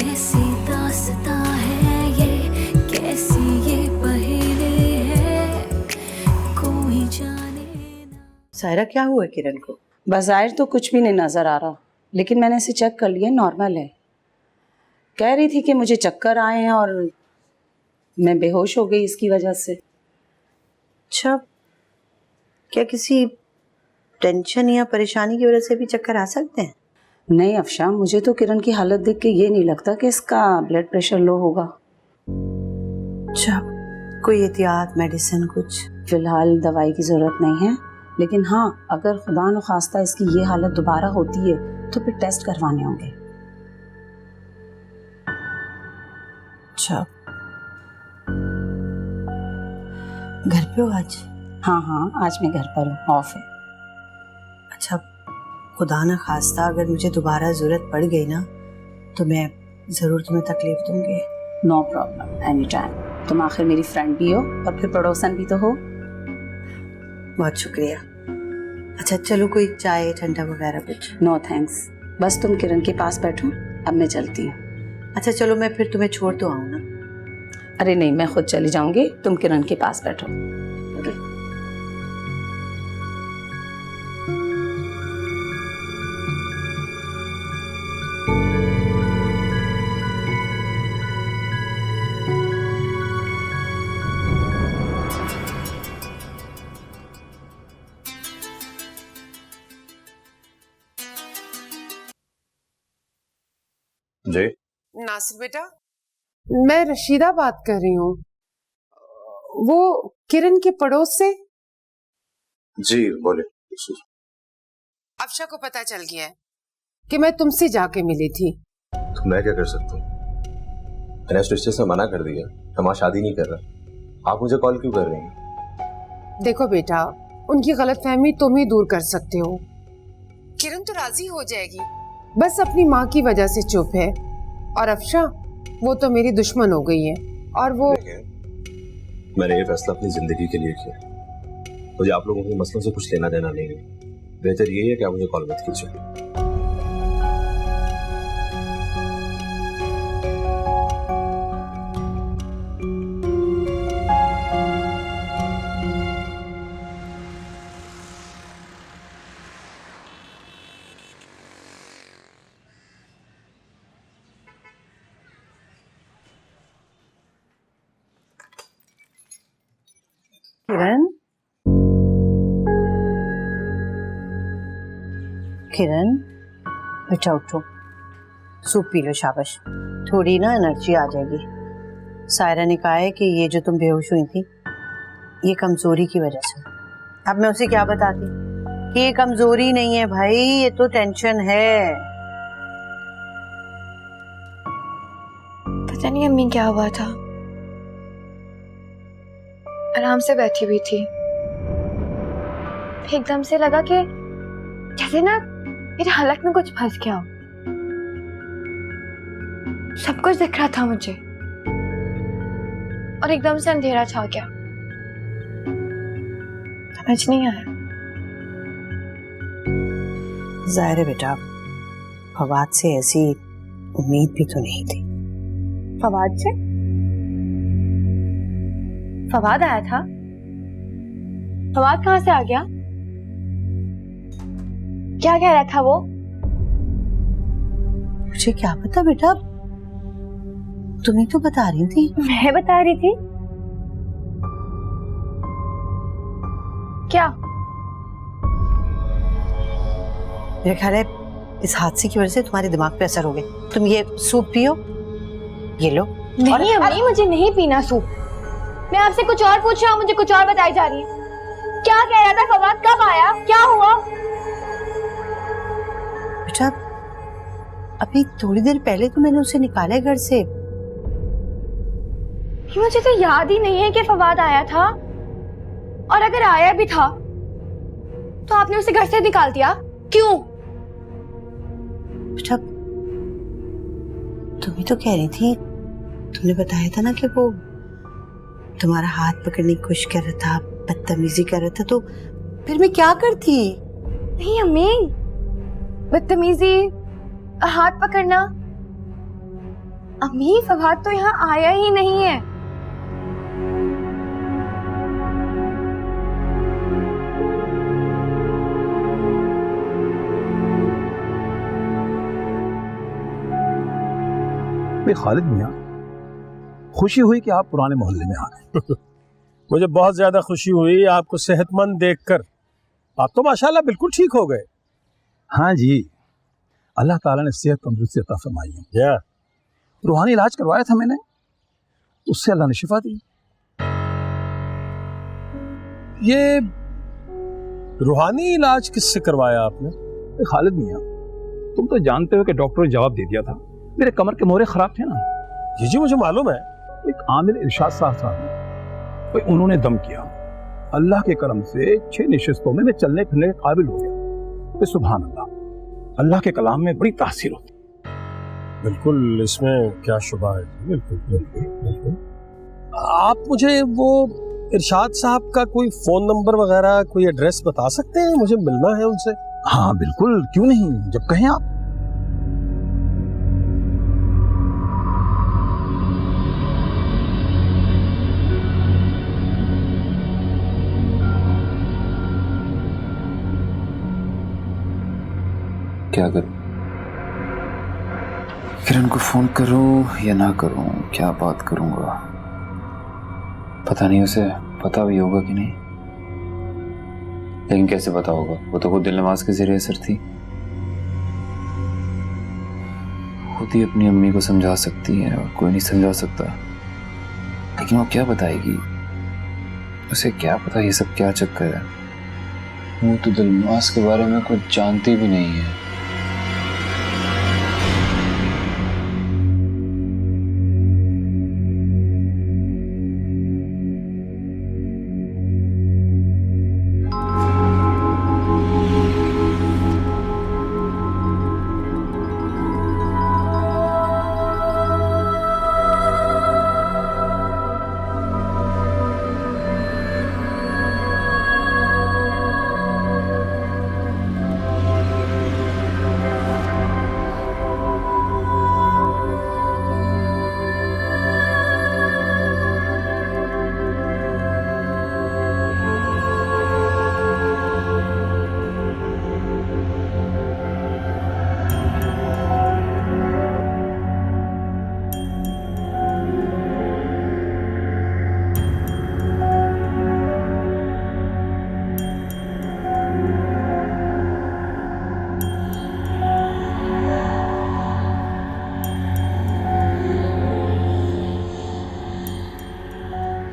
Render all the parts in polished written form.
कैसी दास्तां है ये, कैसी ये पहेली है, कोई जाने ना। सायरा, क्या हुआ किरण को? बाज़ाहिर तो कुछ भी नहीं नज़र आ रहा, लेकिन मैंने इसे चेक कर लिया, नॉर्मल है। कह रही थी कि मुझे चक्कर आए हैं और मैं बेहोश हो गई इसकी वजह से। अच्छा, क्या किसी टेंशन या परेशानी की वजह से भी चक्कर आ सकते हैं? नहीं अफशा, मुझे तो किरण की हालत देख के ये नहीं लगता कि इसका ब्लड प्रेशर लो होगा। अच्छा, कोई एहतियात, मेडिसिन कुछ? फिलहाल दवाई की ज़रूरत नहीं है, लेकिन हाँ, अगर खुदा न खास्ता इसकी ये हालत दोबारा होती है तो फिर टेस्ट करवाने होंगे। अच्छा, घर पे हो आज? हाँ, आज मैं घर पर हूँ, ऑफ है। अच्छा, खुदा न खास्ता अगर मुझे दोबारा ज़रूरत पड़ गई ना तो मैं ज़रूर तुम्हें तकलीफ दूंगी। No problem, any time. तुम आखिर मेरी फ्रेंड भी हो और फिर पड़ोसन भी तो हो। बहुत शुक्रिया। अच्छा चलो, कोई चाय ठंडा वगैरह कुछ? नो थैंक्स, बस तुम किरण के पास बैठो, अब मैं चलती हूँ। अच्छा चलो, मैं फिर तुम्हें छोड़ तो आऊँ ना? अरे नहीं, मैं खुद चली जाऊंगी, तुम किरण के पास बैठो। जी नासिर बेटा, मैं रशीदा बात कर रही हूँ, वो किरण के पड़ोस से। जी बोले। अफशा को पता चल गया है कि मैं तुमसे जाके मिली थी। तो मैं क्या कर सकता हूँ? मैंने इस रिश्ते से मना कर दिया, हम शादी नहीं कर रहा। आप मुझे कॉल क्यों कर रही हैं? देखो बेटा, उनकी गलतफहमी तुम ही दूर कर सकते हो। किरण तो राजी हो जाएगी, बस अपनी माँ की वजह से चुप है। और अफशा, वो तो मेरी दुश्मन हो गई है। और वो मैंने ये फैसला अपनी जिंदगी के लिए किया। मुझे आप लोगों के मसलों से कुछ लेना देना नहीं है। बेहतर यही है कि आप मुझे कॉल मत कीजिए। किरण, किरण बेटा उठो, सूप पी लो, शाबाश। थोड़ी ना एनर्जी आ जाएगी। सायरा ने कहा है कि ये जो तुम बेहोश हुई थी ये कमजोरी की वजह से। अब मैं उसे क्या बताती कि ये कमजोरी नहीं है भाई, ये तो टेंशन है। पता नहीं अम्मी क्या हुआ था, आराम से बैठी हुई थी, एकदम से लगा कि जैसे ना मेरे हलक में कुछ फंस गया हो। सब कुछ दिख रहा था मुझे और एकदम से अंधेरा छा गया, समझ नहीं आया। जाहिर है बेटा, फवाद से ऐसी उम्मीद भी तो नहीं थी। फवाद से? फवाद आया था? फवाद कहाँ से आ गया? क्या कह रहा था वो? मुझे क्या पता बेटा, तुम्हें तो बता रही थी। मैं बता रही थी? क्या? मेरे ख्याल है इस हादसे की वजह से तुम्हारे दिमाग पे असर हो गया। तुम ये सूप पियो, ये लो। नहीं अम्मी, मुझे नहीं पीना सूप। मैं आपसे कुछ और पूछ रहा हूँ, मुझे कुछ और बताई जा रही है। क्या कह रहा था फवाद? कब आया? क्या हुआ? बेटा अभी थोड़ी देर पहले तो मैंने उसे निकाला है घर से। मुझे तो याद ही नहीं है कि फवाद आया था, और अगर आया भी था तो आपने उसे घर से निकाल दिया क्यों? बेटा तुम ही तो कह रही थी, तुमने बताया था ना कि वो तुम्हारा हाथ पकड़ने की कोशिश कर रहा था, बदतमीजी कर रहा था, तो फिर मैं क्या करती? नहीं अम्मी, बदतमीजी, हाथ पकड़ना अम्मी फवाद तो यहाँ आया ही नहीं है। खालिद मियां, खुशी हुई कि आप पुराने मोहल्ले में आ गए। मुझे बहुत ज्यादा खुशी हुई आपको सेहतमंद देखकर। आप तो माशाल्लाह बिल्कुल ठीक हो गए। हाँ जी, अल्लाह ताला ने सेहत तंदुरुस्ती अता फरमाई है। या रूहानी इलाज करवाया था मैंने, उससे अल्लाह ने शिफा दी। ये रूहानी इलाज किससे करवाया आपने? खालिद मियां, तुम तो जानते हो कि डॉक्टर ने जवाब दे दिया था, मेरे कमर के मोरे खराब थे ना। जी मुझे मालूम है। एक आमिर इरशाद साहब ने उन्होंने दम किया। अल्लाह के करम से 6 निशिस्तों में मैं चलने फिरने के काबिल हो गया। सुभान अल्लाह, अल्लाह के कलाम में बड़ी तासीर होती। बिल्कुल, इसमें क्या शुबा है। बिल्कुल बिल्कुल बिल्कुल। आप मुझे वो इरशाद साहब का कोई फोन नंबर वगैरह, कोई एड्रेस बता सकते हैं? मुझे मिलना है उनसे। हाँ बिल्कुल, क्यों नहीं, जब कहें आप। क्या करूं? किरण को फोन करूं या ना करूं? क्या बात करूंगा? पता नहीं उसे पता भी होगा कि नहीं, लेकिन कैसे पता होगा? वो तो खुद दिल नवाज के ज़रिए असर थी। खुद ही अपनी अम्मी को समझा सकती है और कोई नहीं समझा सकता। लेकिन वो क्या बताएगी? उसे क्या पता ये सब क्या चक्कर है? वो तो दिल नवाज के बारे में कुछ जानती भी नहीं है।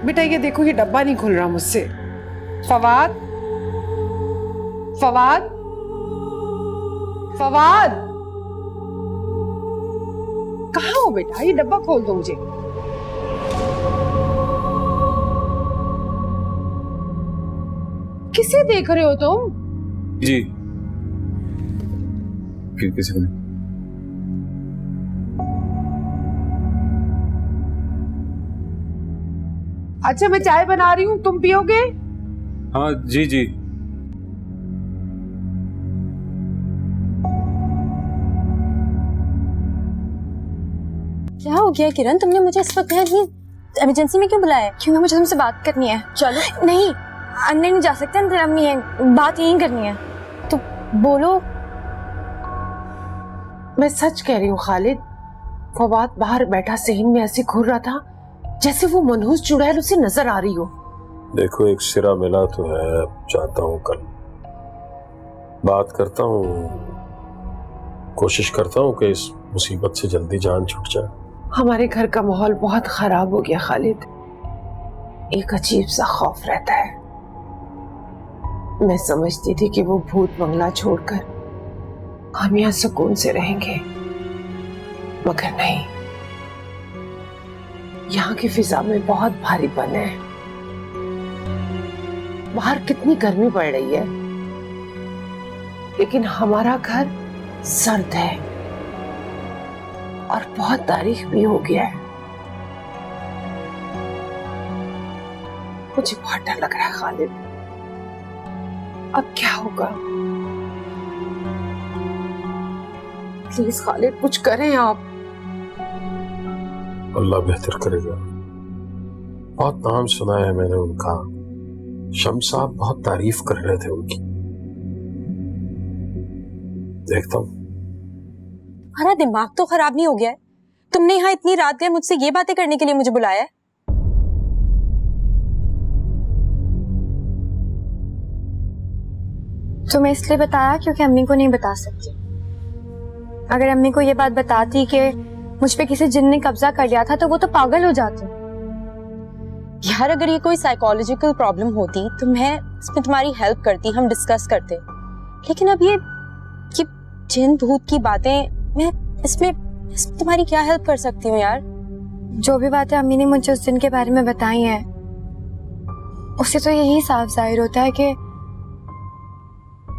बेटा ये देखो, ये डब्बा नहीं खुल रहा मुझसे। फवाद, फवाद, फवाद, कहाँ हो बेटा? ये डब्बा खोल दो मुझे। किसे देख रहे हो तुम? जी किसी को नहीं। अच्छा मैं चाय बना रही हूँ, तुम पियोगे? हाँ जी जी। क्या हो गया किरण? तुमने मुझे इस वक्त इमरजेंसी में क्यों बुलाया? क्योंकि मुझे तुमसे बात करनी है। चलो। नहीं, अंदर नहीं जा सकते, अंदर अम्मी है, बात यहीं करनी है। तो बोलो। मैं सच कह रही हूँ खालिद, फवाद बाहर बैठा सहन में ऐसे घूर रहा था जैसे वो मनहूस चुड़ैल उसे नजर आ रही हो। देखो, एक सिरा मिला तो है। चाहता हूँ कल बात करता हूँ, कोशिश करता हूँ कि इस मुसीबत से जल्दी जान छूट जाए। हमारे घर का माहौल बहुत खराब हो गया खालिद, एक अजीब सा खौफ रहता है। मैं समझती थी कि वो भूत बंगला छोड़कर हम यहाँ सुकून से रहेंगे, मगर नहीं। यहाँ की फिजा में बहुत भारीपन है। बाहर कितनी गर्मी पड़ रही है, लेकिन हमारा घर सर्द है और बहुत तारीख भी हो गया है। मुझे बहुत डर लग रहा है खालिद, अब क्या होगा? प्लीज खालिद कुछ करें आप। अल्लाह बेहतर करेगा। बहुत नाम सुना है मैंने उनका, शम्स साहब बहुत तारीफ कर रहे थे उनकी। देखता हूँ। हमारा दिमाग तो खराब नहीं हो गया है? तुमने यहाँ इतनी रात गए मुझसे ये बातें करने के लिए मुझे बुलाया है? तुम्हें इसलिए बताया क्योंकि अम्मी को नहीं बता सकती। अगर अम्मी को ये बात बताती कि मुझ पे किसी जिन ने कब्जा कर लिया था तो वो तो पागल हो जाती। यार अगर ये कोई साइकोलॉजिकल प्रॉब्लम होती तो मैं इसमें तुम्हारी हेल्प करती, हम डिस्कस करते। लेकिन अब ये जिन भूत की बातें, मैं इसमें तुम्हारी क्या हेल्प कर सकती हूँ यार? जो भी बातें अम्मी ने मुझे उस दिन के बारे में बताई हैं उससे तो यही साफ जाहिर होता है कि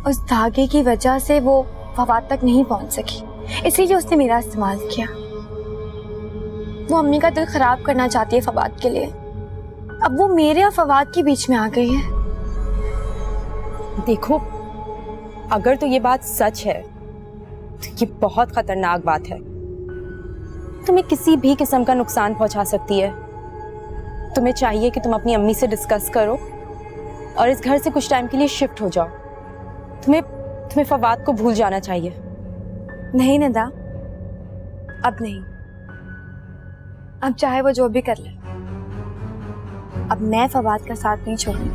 उस धागे की वजह से वो फवाद तक नहीं पहुंच सकी, इसीलिए उसने मेरा इस्तेमाल किया। वो अम्मी का दिल खराब करना चाहती है फवाद के लिए। अब वो मेरे और फवाद के बीच में आ गई है। देखो अगर तो ये बात सच है तो ये बहुत खतरनाक बात है। तुम्हें किसी भी किस्म का नुकसान पहुंचा सकती है। तुम्हें चाहिए कि तुम अपनी अम्मी से डिस्कस करो और इस घर से कुछ टाइम के लिए शिफ्ट हो जाओ। तुम्हें फवाद को भूल जाना चाहिए। नहीं नदा, अब नहीं। अब चाहे वो जो भी कर ले, अब मैं फवाद का साथ नहीं छोड़ूंगी,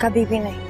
कभी भी नहीं।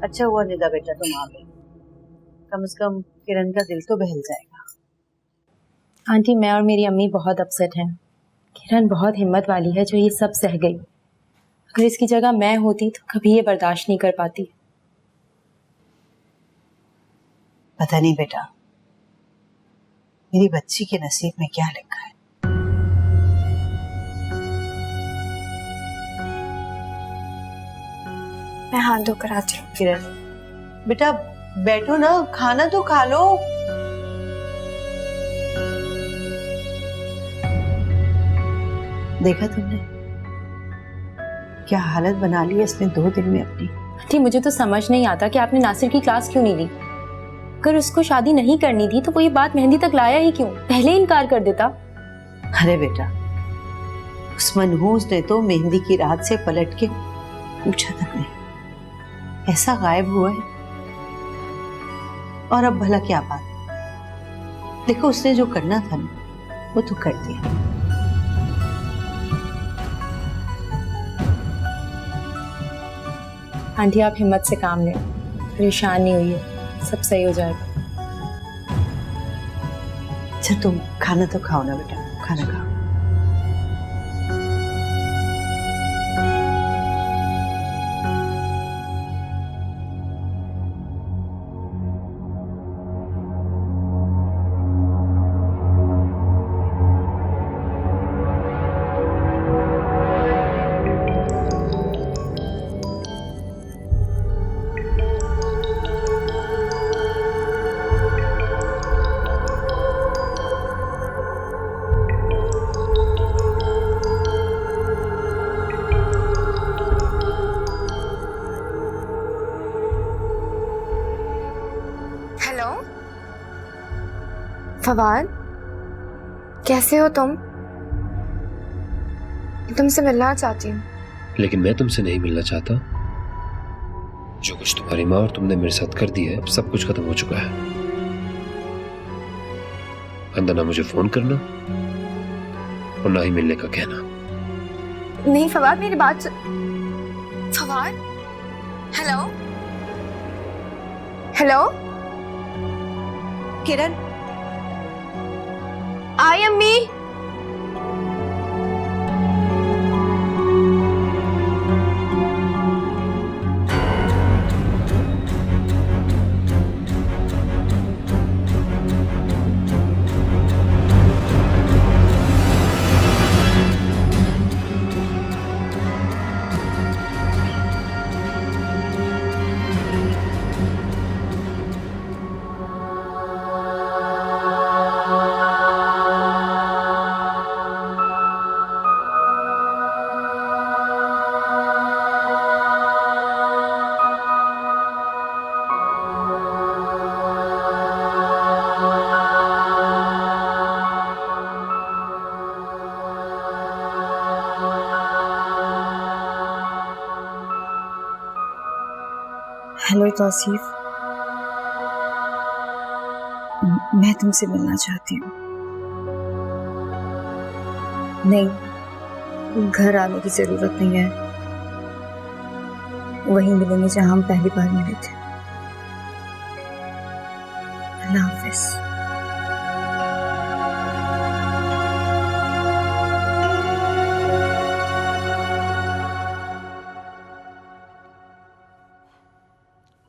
अच्छा हुआ निदा बेटा तुम आ गई, कम से कम किरण का दिल तो बहल जाएगा। आंटी मैं और मेरी अम्मी बहुत अपसेट हैं। किरण बहुत हिम्मत वाली है जो ये सब सह गई। अगर इसकी जगह मैं होती तो कभी ये बर्दाश्त नहीं कर पाती। पता नहीं बेटा मेरी बच्ची के नसीब में क्या लिखा है। मैं हाथ धोकर आती हूँ। किरण बेटा बैठो ना, खाना तो खा लो। देखा तुमने क्या हालत बना ली है इसने 2 दिन में अपनी। आंटी मुझे तो समझ नहीं आता कि आपने नासिर की क्लास क्यों नहीं ली। अगर उसको शादी नहीं करनी थी तो वो ये बात मेहंदी तक लाया ही क्यों? पहले ही इनकार कर देता। अरे बेटा उस मनहूस ने तो मेहंदी की रात से पलट के पूछा तक नहीं, ऐसा गायब हुआ है। और अब भला क्या बात। देखो उसने जो करना था ना वो तो कर दिया। आंटी आप हिम्मत से काम लें, परेशान नहीं हुई है, सब सही हो जाएगा। अच्छा तुम खाना तो खाओ ना बेटा, खाना खाओ। फवाद, कैसे हो तुम? तुमसे मिलना चाहती हूँ। लेकिन मैं तुमसे नहीं मिलना चाहता। जो कुछ तुम्हारी माँ और तुमने मेरे साथ कर दिया है, अब सब कुछ खत्म हो चुका है। अंदर ना मुझे फोन करना और ना ही मिलने का कहना। नहीं फवाद, मेरी बात फवाद, हेलो हेलो किरण, आई अम्मी। हेलो तौसीफ, मैं तुमसे मिलना चाहती हूँ। नहीं, घर आने की जरूरत नहीं है, वहीं मिलेंगे जहां हम पहली बार मिले थे। अल्लाह हाफिज।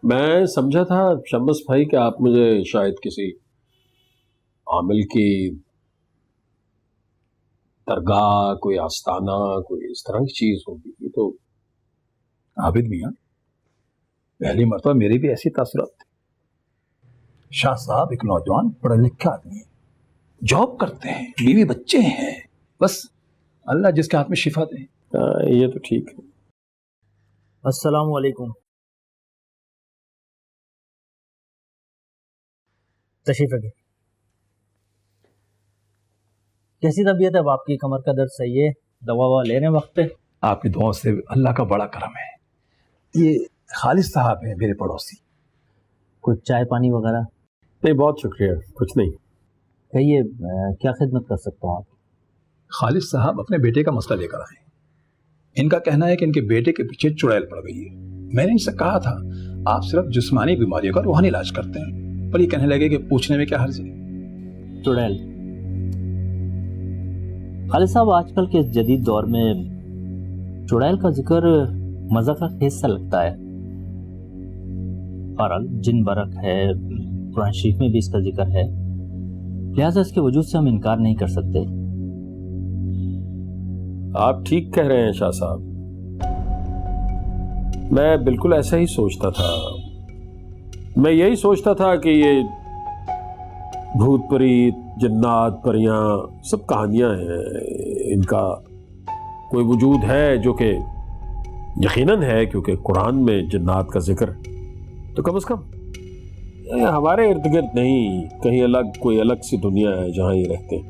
मैं समझा था शम्स भाई कि आप मुझे शायद किसी आमिल की दरगाह, कोई आस्ताना, कोई इस तरह की चीज होगी। तो आबिद मियाँ, पहली मरतबा मेरी भी ऐसी तासुरात थी। शाह साहब एक नौजवान पढ़ा लिखा आदमी है, जॉब करते हैं, बीवी बच्चे हैं, बस अल्लाह जिसके हाथ में शिफा दे। ये तो ठीक है। अस्सलाम वालेकुम। तशरीफ रखिए। कैसी तबीयत है अब आपकी? कमर का दर्द सही है? दवा ववा ले रहे हैं वक्त पे? आपकी दुआओं से अल्लाह का बड़ा करम है। ये खालिद साहब हैं मेरे पड़ोसी। कुछ चाय पानी वगैरह? नहीं, बहुत शुक्रिया, कुछ नहीं। कहिए, क्या खिदमत कर सकता हूँ आप? खालिद साहब अपने बेटे का मसला लेकर आए। इनका कहना है कि इनके बेटे के पीछे चुड़ैल पड़ गई है। मैंने इनसे कहा था आप सिर्फ जिस्मानी बीमारियों का रूहानी इलाज करते हैं, पर ये कहने लगे कि पूछने में क्या हर्ज है। चुड़ैल? खालिद साहब, आजकल के इस जदीद दौर में चुड़ैल का जिक्र मज़ा का खेस सा लगता है। बहरहाल जिन बरक है, कुरान शरीफ में भी इसका जिक्र है, लिहाजा इसके वजूद से हम इनकार नहीं कर सकते। आप ठीक कह रहे हैं शाह साहब, मैं बिल्कुल ऐसा ही सोचता था। मैं यही सोचता था कि ये भूत प्रेत, जिन्नात, परियां सब कहानियां हैं, इनका कोई वजूद है जो कि यकीनन है, क्योंकि कुरान में जिन्नात का जिक्र, तो कम से कम हमारे इर्द गिर्द नहीं, कहीं अलग कोई अलग सी दुनिया है जहां ये रहते हैं।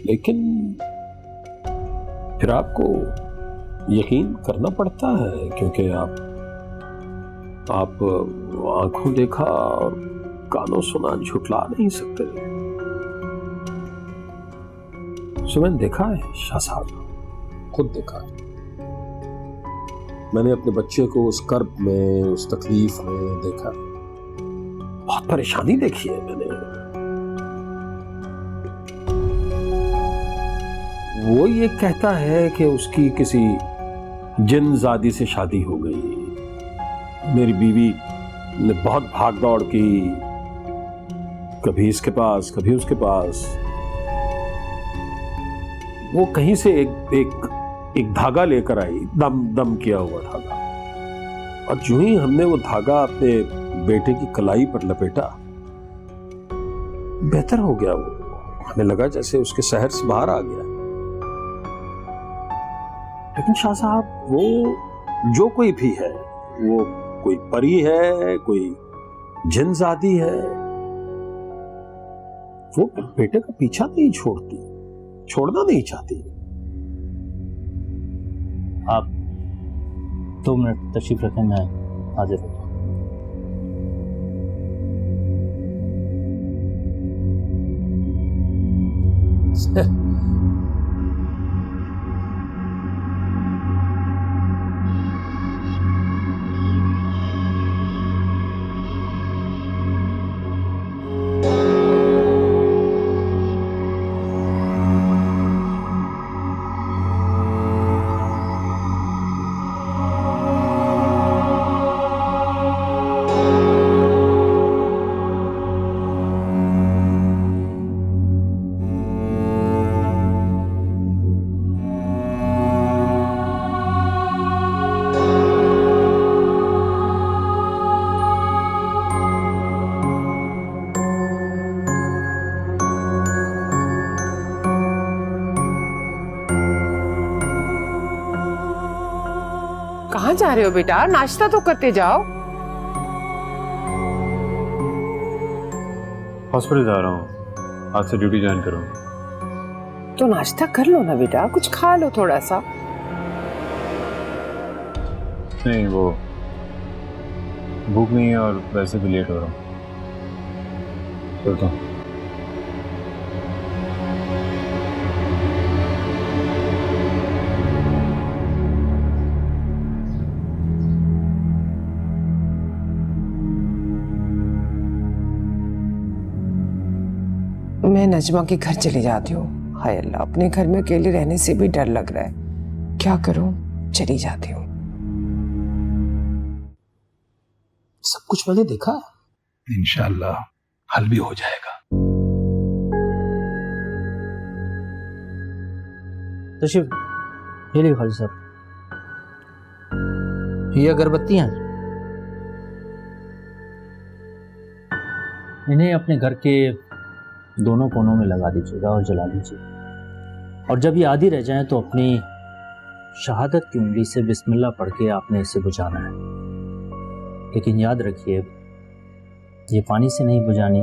लेकिन फिर आपको यकीन करना पड़ता है, क्योंकि आप आंखों देखा और कानों सुना झुठला नहीं सकते। सो मैंने देखा है शाह साहब, खुद देखा है। मैंने अपने बच्चे को उस कर्ब में, उस तकलीफ में देखा, बहुत परेशानी देखी है मैंने। वो ये कहता है कि उसकी किसी जिन्नजादी से शादी हो गई। मेरी बीवी ने बहुत भाग दौड़ की, कभी इसके पास कभी उसके पास। वो कहीं से एक धागा लेकर आई, दम किया हुआ धागा, और जो ही हमने वो धागा अपने बेटे की कलाई पर लपेटा, बेहतर हो गया। वो हमें लगा जैसे उसके शहर से बाहर आ गया। लेकिन शाह साहब, वो जो कोई भी है, वो कोई परी है, कोई जिन्नजादी है, वो बेटे का पीछा नहीं छोड़ती, छोड़ना नहीं चाहती। आप 2 मिनट तशरीफ रखें, मैं हाजिर होता हूँ। कहाँ जा रहे हो बेटा? नाश्ता तो करते जाओ। हॉस्पिटल जा रहा हूँ, आज से ड्यूटी ज्वाइन करूँ। तो नाश्ता कर लो ना बेटा, कुछ खा लो थोड़ा सा। नहीं, वो भूख नहीं है और वैसे भी लेट हो रहा हूँ। चलता हूँ। मैं नजमा के घर चली जाती हूँ। हाय अल्लाह, अपने घर में अकेले रहने से भी डर लग रहा है। क्या करूँ? चली जाती हूँ। सब कुछ मैंने देखा है, इंशाअल्लाह हल भी हो जाएगा। तशरीफ ये लीजिए खालिद साहब, ये अगरबत्तियाँ इन्हें अपने घर के दोनों कोनों में लगा दीजिएगा और जला दीजिए। और जब ये आधी रह जाएं तो अपनी शहादत की उंगली से बिस्मिल्लाह पढ़ के आपने इसे बुझाना है। लेकिन याद रखिए, ये पानी से नहीं बुझानी,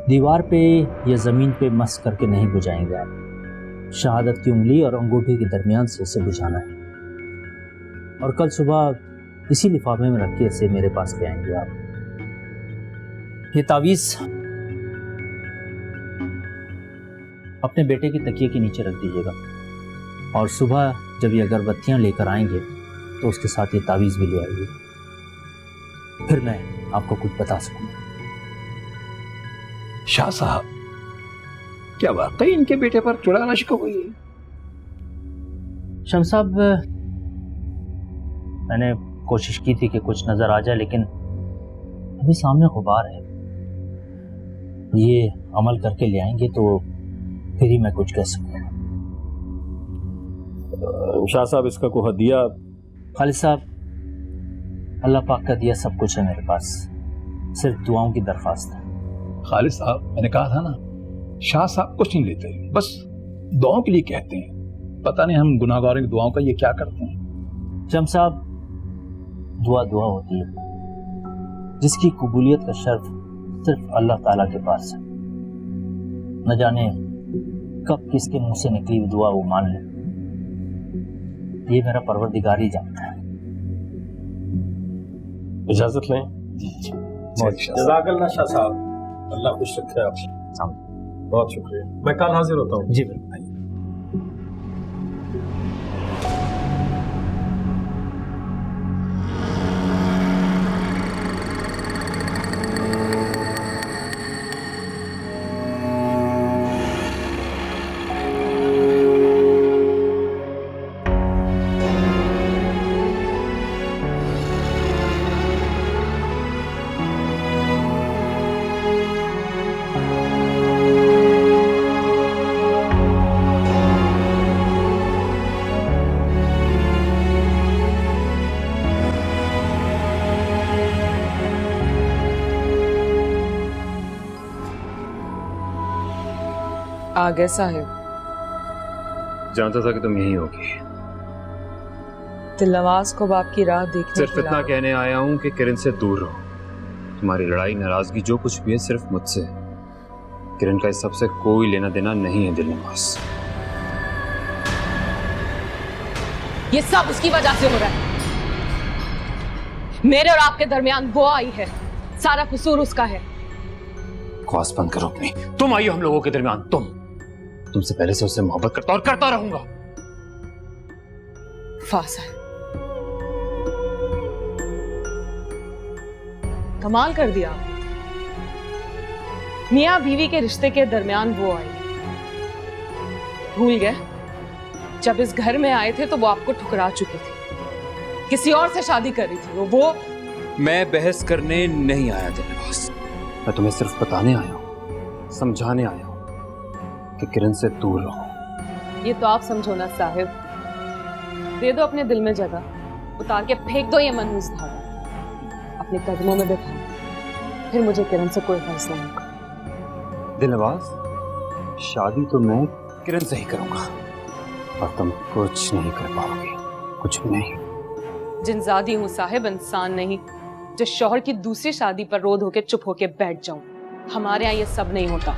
दीवार पे या ज़मीन पे मस करके नहीं बुझाएंगे आप। शहादत की उंगली और अंगूठी के दरमियान से इसे बुझाना है। और कल सुबह इसी लिफाफे में रख के इसे मेरे पास ले आएंगे आप। ये तावीज़ अपने बेटे की तकिए के नीचे रख दीजिएगा और सुबह जब ये अगरबत्तियाँ लेकर आएंगे तो उसके साथ ये तावीज़ भी ले आइए, फिर मैं आपको कुछ बता सकूंगा। शाह साहब, क्या वाकई इनके बेटे पर चुड़ा नशक हुई है? शम्स साहब, मैंने कोशिश की थी कि कुछ नजर आ जाए, लेकिन अभी सामने गुबार है। ये अमल करके ले आएंगे तो फिर ही मैं कुछ कह सकूंगा। शाह साहब, इसका कोई हदिया? खालिद साहब, अल्लाह पाक का दिया सब कुछ है मेरे पास, सिर्फ दुआओं की दरख्वास्त है। खालिद साहब, मैंने कहा था ना, शाह साहब कुछ नहीं लेते, बस दुआओं के लिए कहते हैं। पता नहीं हम गुनाहगारों की दुआओं का ये क्या करते हैं। शम्स साहब, दुआ दुआ होती है, जिसकी कबूलियत का शर्फ सिर्फ अल्लाह ताला के पास है। न जाने कब किसके मुंह से निकली हुई दुआ वो मान ले, ये मेरा परवरदिगार ही जानता है। इजाजत लें। जज़ाकल्लाह शाह साहब, अल्लाह खुश रखे आप। बहुत शुक्रिया, मैं कल हाजिर होता हूँ। जी बिल्कुल। आ गए साहिब। जानता था कि तुम यहीं होगी। दिलनवाज को बाप की राह देखने सिर्फ इतना कहने आया हूँ कि किरण से दूर रहो। तुम्हारी लड़ाई नाराजगी जो कुछ भी है सिर्फ मुझसे है। किरण का इस सब से कोई लेना देना नहीं है दिलनवाज। ये सब उसकी वजह से हो रहा है। मेरे और आपके दरमियान वो आई है, सारा कसूर उसका है। बकवास बंद करो अपनी। तुम आई हो हम लोगों के दरमियान, तुमसे पहले से उससे मोहब्बत करता और करता रहूंगा। फासल, कमाल कर दिया आपने। मियां बीवी के रिश्ते के दरमियान वो आई। भूल गए जब इस घर में आए थे तो वो आपको ठुकरा चुकी थी, किसी और से शादी कर रही थी वो। मैं बहस करने नहीं आया दिलनवाज, मैं तुम्हें सिर्फ बताने आया हूं, समझाने आया हूं कि किरण से दूर रहो। ये तो आप समझो ना साहिब, दे दो अपने दिल में जगह, उतार के फेंक दो ये मनहूस धागा, अपने कदमों में बैठा, फिर मुझे किरण से कोई फर्ज नहीं होगा। दिलनवाज, शादी तो मैं किरण से ही करूंगा और तुम कुछ नहीं कर पाओगे, कुछ भी नहीं। जिनजादी हूँ साहिब, इंसान नहीं जो शौहर की दूसरी शादी पर रोध होके चुप होके बैठ जाऊं। हमारे यहाँ ये सब नहीं होता।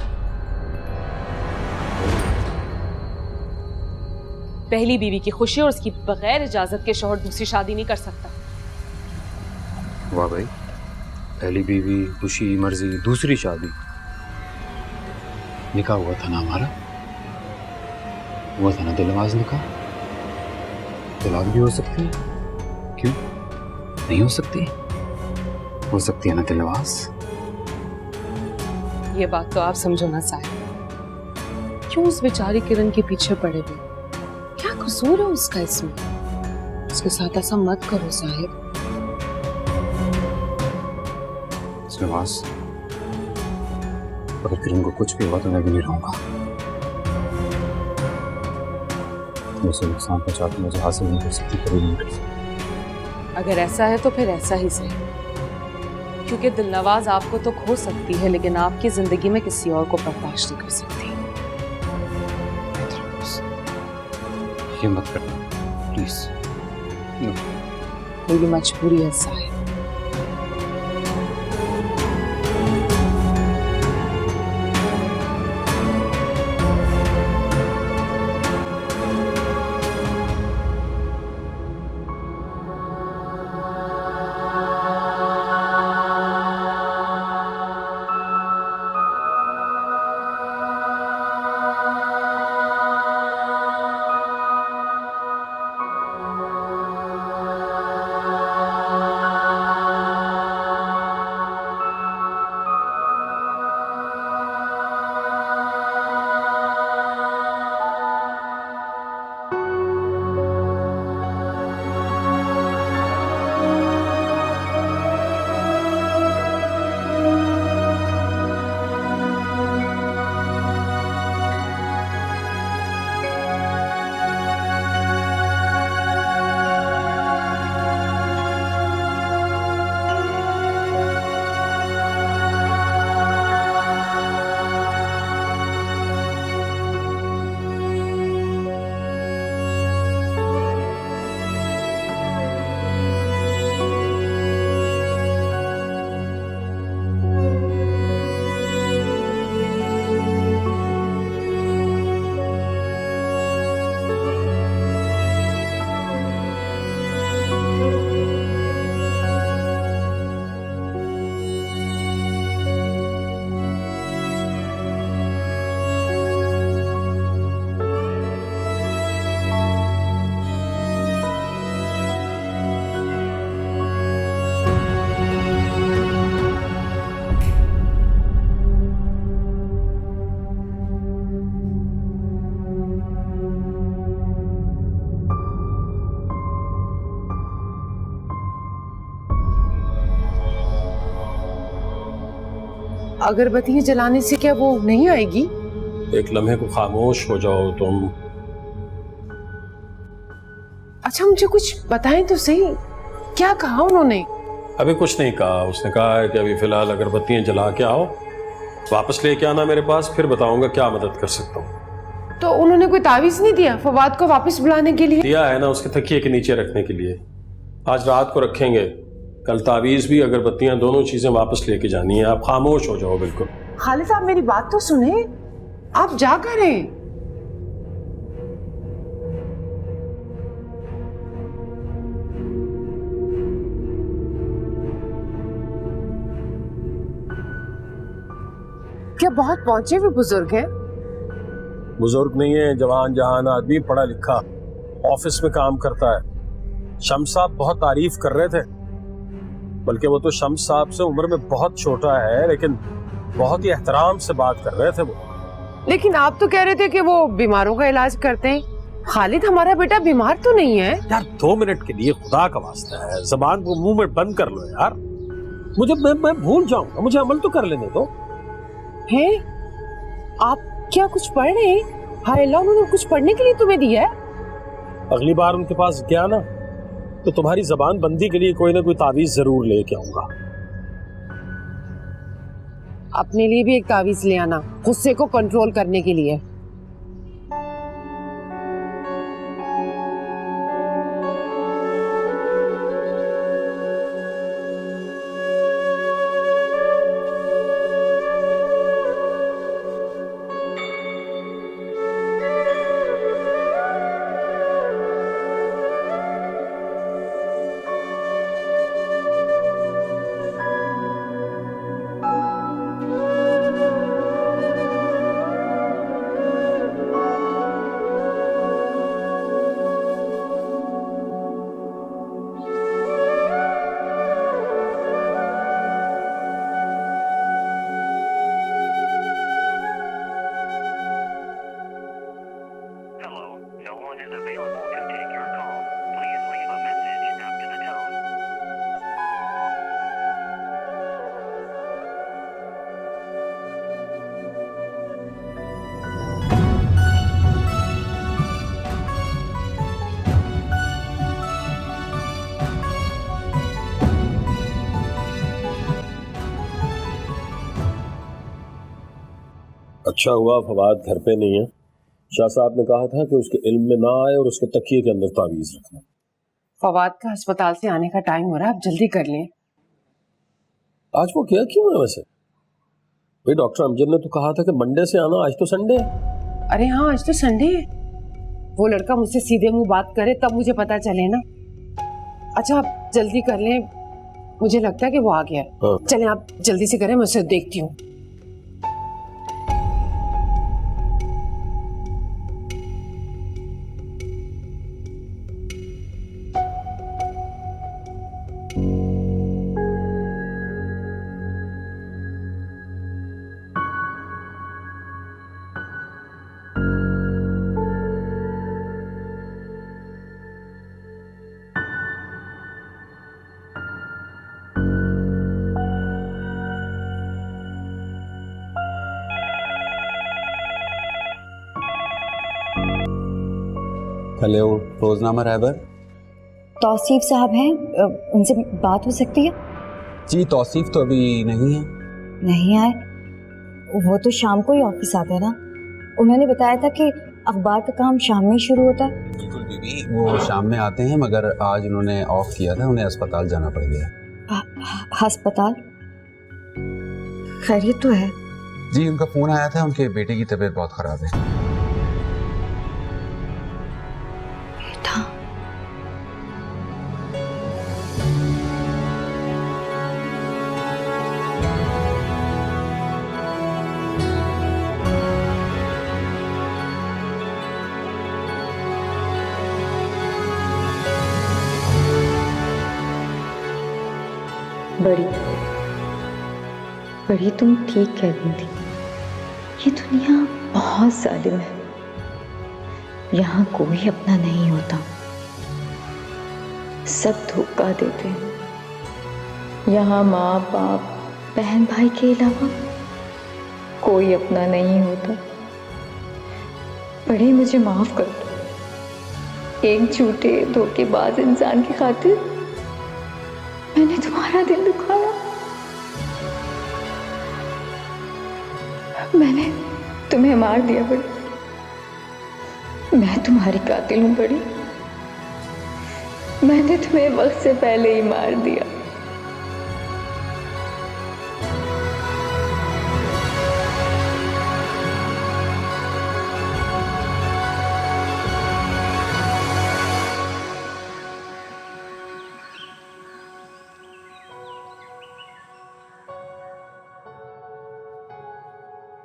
पहली बीवी की खुशी और उसकी बगैर इजाजत के शौहर दूसरी शादी नहीं कर सकता। वाह भाई, पहली बीवी, खुशी, मर्जी, दूसरी शादी। निकाह हुआ था ना हमारा, हुआ था ना दिलनवाज निकाह। तलाक भी हो सकती है, क्यों नहीं हो सकती? हो सकती है ना दिलनवाज। ये बात तो आप समझो ना साहिब, क्यों उस बेचारी किरण के पीछे पड़े हुए? क्या कसूर है उसका इसमें? उसके साथ ऐसा मत करो साहिब। दिलनवाज, अगर किरण को कुछ भी हुआ तो मैं भी नहीं रहूंगा। मुझे नुकसान पहुंचा के मुझे हासिल नहीं कर सकती, कभी नहीं कर सकती। अगर ऐसा है तो फिर ऐसा ही सही, क्योंकि दिलनवाज आपको तो खो सकती है लेकिन आपकी जिंदगी में किसी और को बर्दाश्त नहीं कर सकती। ये मत करना प्लीज। मेरी मजबूरी है साहिब। अगरबत्तियां जलाने से क्या वो नहीं आएगी? एक लम्हे को खामोश हो जाओ तुम। अच्छा मुझे कुछ बताएं तो सही, क्या कहा उन्होंने? अभी कुछ नहीं कहा, उसने कहा है कि अभी फिलहाल अगरबत्तियां जला के आओ, वापस लेके आना मेरे पास, फिर बताऊंगा क्या मदद कर सकता हूँ। तो उन्होंने कोई तावीज नहीं दिया फवाद को वापस बुलाने के लिए? दिया है ना, उसके तकिए के नीचे रखने के लिए। आज रात को रखेंगे, कल तावीज भी अगरबत्तियां दोनों चीजें वापस लेके जानी है। आप खामोश हो जाओ बिल्कुल। खालिद साहब मेरी बात तो सुने, आप जा करें। क्या बहुत पहुंचे हुए बुजुर्ग हैं? बुजुर्ग नहीं है, जवान जहान आदमी, पढ़ा लिखा, ऑफिस में काम करता है। शम्स साहब बहुत तारीफ कर रहे थे, बल्कि वो तो शम्स साहब से उम्र में बहुत छोटा है, लेकिन बहुत ही एहतराम से बात कर रहे थे वो। लेकिन आप तो कह रहे थे कि वो बीमारों का इलाज करते हैं। खालिद हमारा बेटा बीमार तो नहीं है? यार 2 मिनट के लिए खुदा का वास्ता है, जबान को मुंह में बंद कर लो यार। मैं भूल जाऊंगा, मुझे अमल तो कर लेने दो। हैं? आप क्या कुछ पढ़ रहे हैं? हाय अल्लाह, उन्होंने कुछ पढ़ने के लिए तुम्हें दिया है? अगली बार उनके पास गया ना तो तुम्हारी जबान बंदी के लिए कोई ना कोई तावीज जरूर लेके आऊंगा। अपने लिए भी एक तावीज ले आना, गुस्से को कंट्रोल करने के लिए। अच्छा हुआ फवाद घर पे नहीं है। शाह साहब ने कहा था कि उसके इल्म में ना आए और उसके तकिए के अंदर तावीज रखना। फवाद का अस्पताल से आने का टाइम हो रहा है, आप जल्दी कर लें। आज वो क्या क्यों है वैसे? भाई डॉक्टर अमजद ने तो कहा था कि मंडे से आना, आज तो संडे है। अरे हाँ, आज तो संडे है। वो लड़का मुझसे सीधे मुंह बात करे तब मुझे पता चले ना। अच्छा आप जल्दी कर लें, मुझे लगता है कि वो आ गया है। हाँ। चलें आप जल्दी से करें, मैं उसे देखती हूँ। हेलो, रोजनामा रहबर। तौसीफ साहब हैं, उनसे बात हो सकती है? जी तौसीफ तो अभी नहीं है। नहीं आए? वो तो शाम को ही ऑफिस आते हैं ना। उन्होंने बताया था कि अखबार का काम शाम में शुरू होता है। बिल्कुल बीबी, वो शाम में आते हैं, मगर आज उन्होंने ऑफ किया था, उन्हें अस्पताल जाना पड़ गया। अस्पताल? खैरियत तो है? जी उनका फोन आया था, उनके बेटे की तबीयत बहुत खराब है। बड़ी तुम ठीक कह रही थी। ये दुनिया बहुत जालिम है। यहाँ कोई अपना नहीं होता, सब धोखा देते हैं। यहाँ माँ बाप बहन भाई के अलावा कोई अपना नहीं होता। बड़े मुझे माफ कर दो। एक झूठे धोखेबाज इंसान की खातिर मैंने तुम्हारा दिल दुखाया। मैंने तुम्हें मार दिया बड़ी। मैं तुम्हारी कातिल हूं बड़ी। मैंने तुम्हें वक्त से पहले ही मार दिया।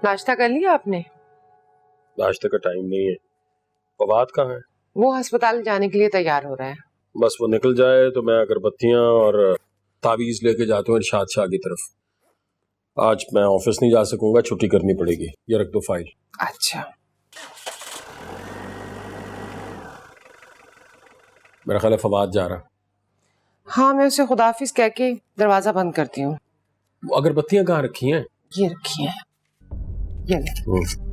नाश्ता कर लिया आपने? नाश्ते का टाइम नहीं है। फवाद कहाँ है? वो अस्पताल जाने के लिए तैयार हो रहा है। बस वो निकल जाए तो मैं अगरबत्तियां और तावीज लेके जाता हूँ इरशाद शाह की तरफ। आज मैं ऑफिस नहीं जा सकूंगा, छुट्टी करनी पड़ेगी। ये रख दो फाइल। अच्छा। मेरा ख्याल है फवाद जा रहा। हाँ, मैं उसे खुदाफिज कह के दरवाजा बंद करती हूँ। वो अगरबत्तियां कहाँ रखी हैं? ये रखी हैं। ये ले।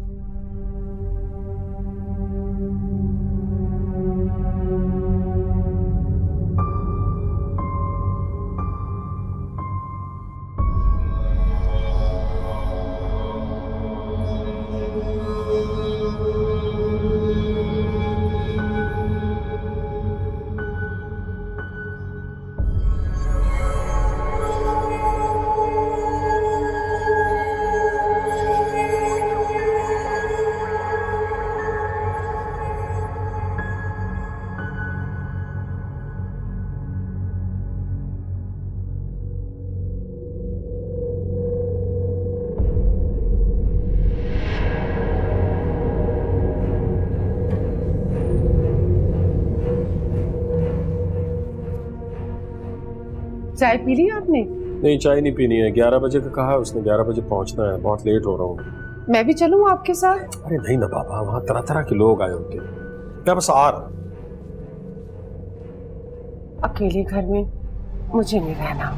चाय पी ली आपने? नहीं, चाय नहीं पीनी है। 11 बजे का कहा है उसने, 11 बजे पहुंचना है। बहुत लेट हो रहा हूँ। मैं भी चलूं आपके साथ? अरे नहीं ना बाबा, वहां तरह तरह के लोग आए होते। मैं बस आ रहा। अकेले घर में मुझे नहीं रहना।